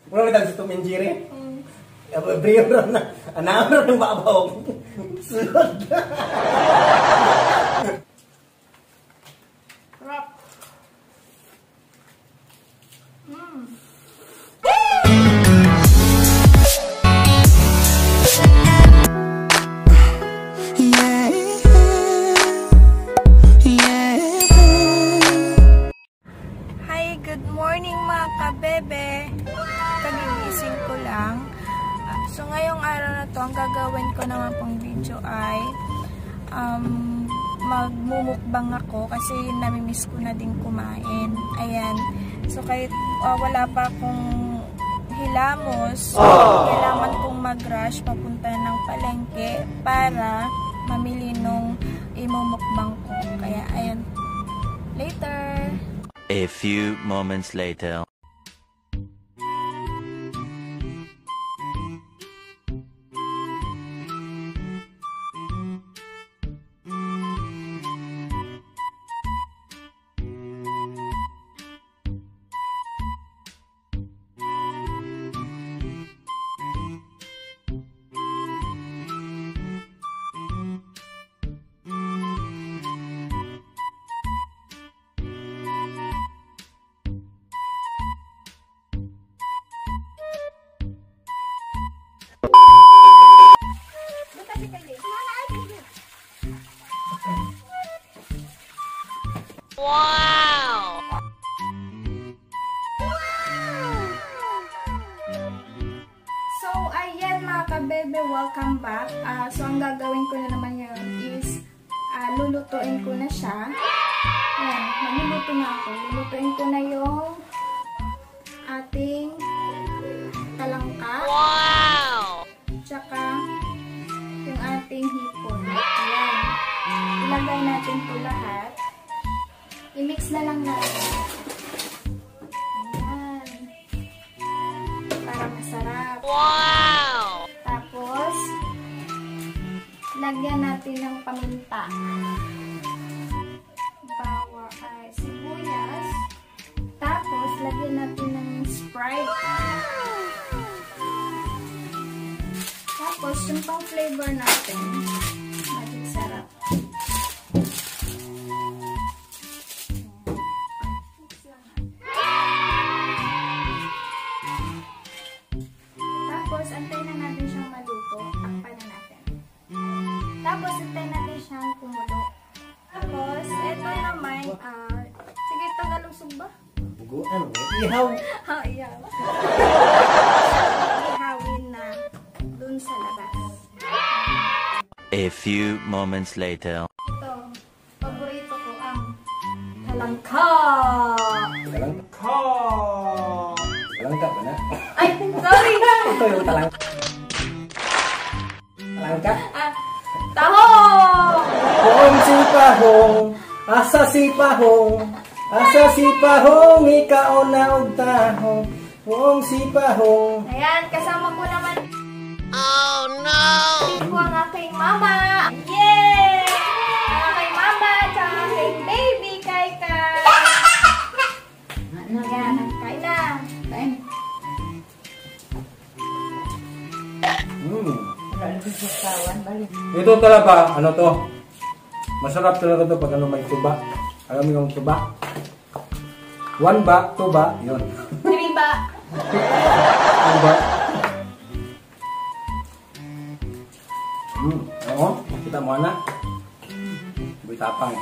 Muna may tagsa Tom and Jerry. Briyo ron na. Anam ron ng babaw. Sulod na. Rap. Good morning mga kabebe! Kagigising ko lang. So ngayong araw na to, ang gagawin ko naman pong video ay magmumukbang ako kasi namimiss ko na din kumain. Ayan. So kahit wala pa akong hilamos, kailangan kong mag-rush papunta ng palengke para mamili nung imumukbang ko. Kaya ayan. Later! A few moments later. Wow! So, ayan mga kabebe, welcome back. So, ang gagawin ko na naman yun is lulutuin ko na siya. Ayan, magluluto na ako. Lulutuin ko na yung ating talangka. Wow! Tsaka yung ating hipon. Ayan. Ilagay natin ito lahat. I-mix na lang natin. Ayan. Para masarap. Wow! Tapos, lagyan natin ng paminta. Sibuyas. Tapos, lagyan natin ng Sprite. Tapos, yung pang flavor natin. Maging sarap. Antay na natin siyang maluto. Takpan na natin. Tapos, antay natin siyang kumulo. Tapos, ito naman, sige, Tagalog ba? Ano? Ihaw. Ihaw. Ihawin na dun sa labas. A few moments later. Ito, paborito ko ang talangka. Talangka. Talangka ba na? Ay, sorry! Ito yung talangka. Talangka? Tahong! Buong sipahong, asa sipahong, asa sipahong, ikaw na og tahong. Buong sipahong. Ayan, kasama ko naman. Oh no! Ito ang aking mama. Yay! Ang aking mama, tsaka aking baby, Kaika. Ayan, kain na. Kain. Ito talaga, ano to? Masarap talaga to pag ano may tuba. Alam mo yung tuba? 1 ba, 2 ba, yun. 3 ba? 2 ba? Oo, kita mo na. Buhay tapang eh.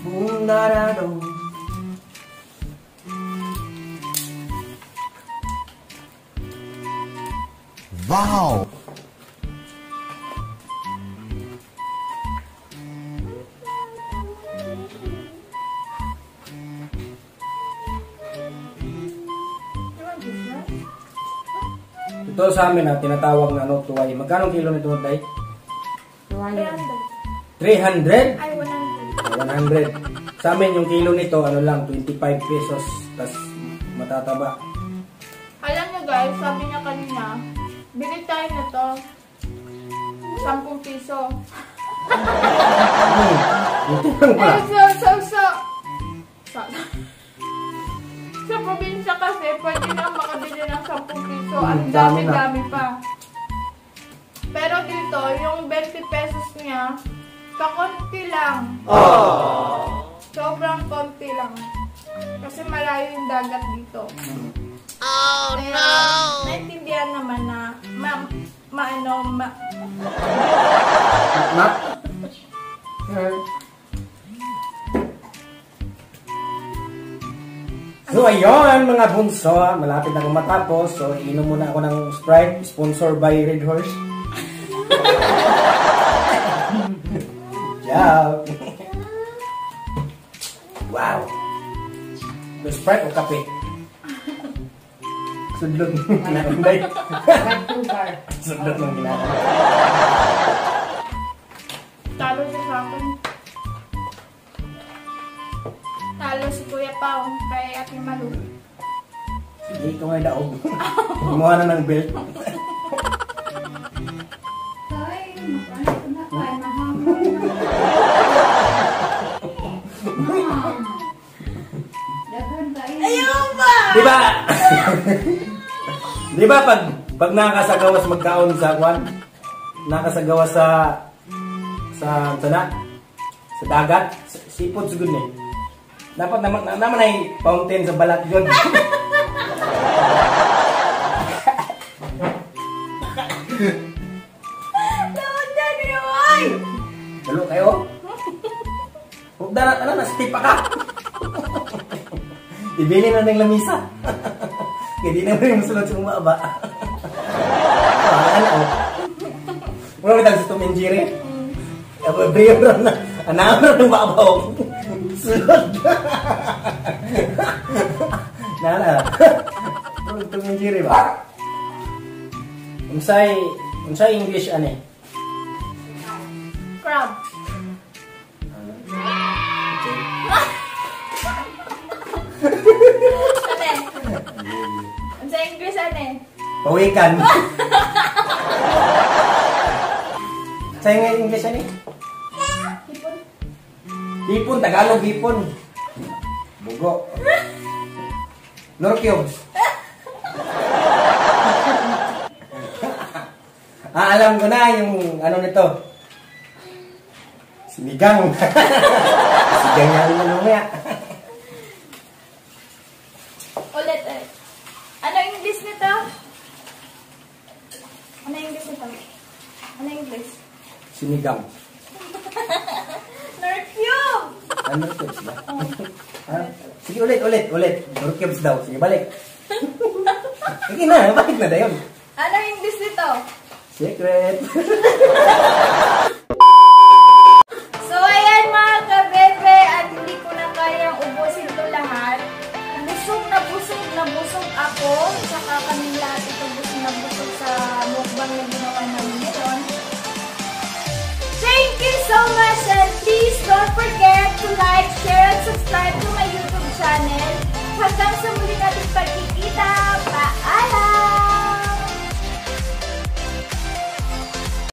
Bundarado. Wow! Ito sa amin na tinatawag na ano, tuway. Magkano kilo nito, Tay? 300? Ay, 100. 100. Sa amin yung kilo nito, ano lang, 25 pesos. Tas matataba. Alam niyo guys, sabi niya kanina, bili tayo na to. 10 piso. Ito lang pala. Sa probinsya kasi, pwede na makabili ng 10 piso. Ang dami na. dami pa. Pero dito, yung 20 pesos niya, kakonti lang. Sobrang konti lang. Kasi malayo yung dagat dito. Kaya, naintindihan naman na So ayun mga bunso, malapit na akong matapos. So inom muna ako ng Sprite, sponsored by Red Horse. Ciao. Wow. The Sprite o kape? Sudlot ng ginagawa. Sudlot ng ginagawa. Talo siya sa akin. Talo si Kuya Pao kay Ate Malu. Sige, ito nga daog. Gumawa na ng belt. Ayaw ba? Diba? Diba pag nakasagawas magkaon sa kwan? Nakasagawas sa dagat, sipod sugod ni. Dapat naman ay fountain sa balat yun. Dapat dyan yun! Dalo kayo? Huwag na, step pa ka. Ibili na ng lamisa. Kaya di naman yung masulod sa umaba. Ano? Muna may sa Tom and Jerry. Bayo na. Anam na ng babaw. Sulod. Nala. Tom and Jerry ba? Unsay English ane? Crab. Ano? Sa English ano? Pawikan. Sa English ano? Hipon. Hipon, Tagalog hipon. Bugo. Norcubes. Alam ko na yung ano nito. Sinigang. Sinigang nga rin na lumaya. Ulit. Ano English nito? Ano English nito? Ano English? Sinigang. Norcube! Ano Norcubes ba? Sige ulit. Norcubes daw. Sige balik. Sige na, balik na dayon. Ano English nito? Secret. So ayan mga kabebe, at hindi ko na kayang ubusin ito lahat. Busog ako. Saka kami lahat ito busog sa mukbang na ginawa namin ngayon. Thank you so much, and please don't forget to like, share, and subscribe to my YouTube channel. Hanggang sa muli natin pagkikita. Bye!